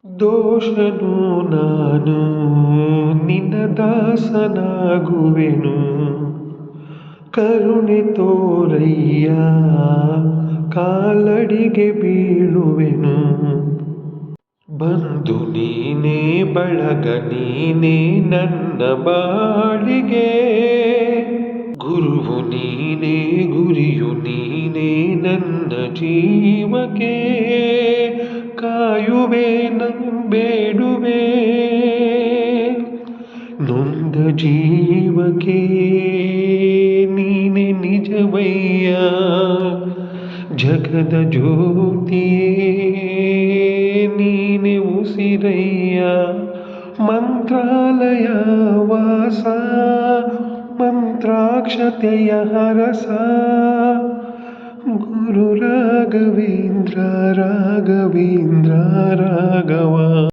ದೋಷನು ನಾನು ನಿನ್ನ ದಾಸನಾಗುವೆನು, ಕರುಣೆ ತೋರಯ್ಯ ಕಾಲಡಿಗೆ ಬೀಳುವೆನು. ಬಂಧು ನೀನೇ ಬಳಗ ನೀನೇ ನನ್ನ ಬಾಳಿಗೆ, ಗುರುವು ನೀನೇ ಗುರಿಯು ನೀನೇ ನನ್ನ ಜೀವಕ್ಕೆ. ಕಾಯುವೆ ನಂಬೇಡುವೆ ನೊಂದ ಜೀವಕ್ಕೆ, ನೀನೆ ನಿಜವಯ್ಯ ಜಗದ ಜ್ಯೋತಿಯೇ ನೀನೆ ಉಸಿರಯ್ಯ. ಮಂತ್ರಾಲಯ ವಾಸ ಮಂತ್ರಾಕ್ಷತೆಯ ಹರಸ, ಗುರು ರಾಘವೇಂದ್ರ ರಾಘವೇಂದ್ರ ರಾಘವ.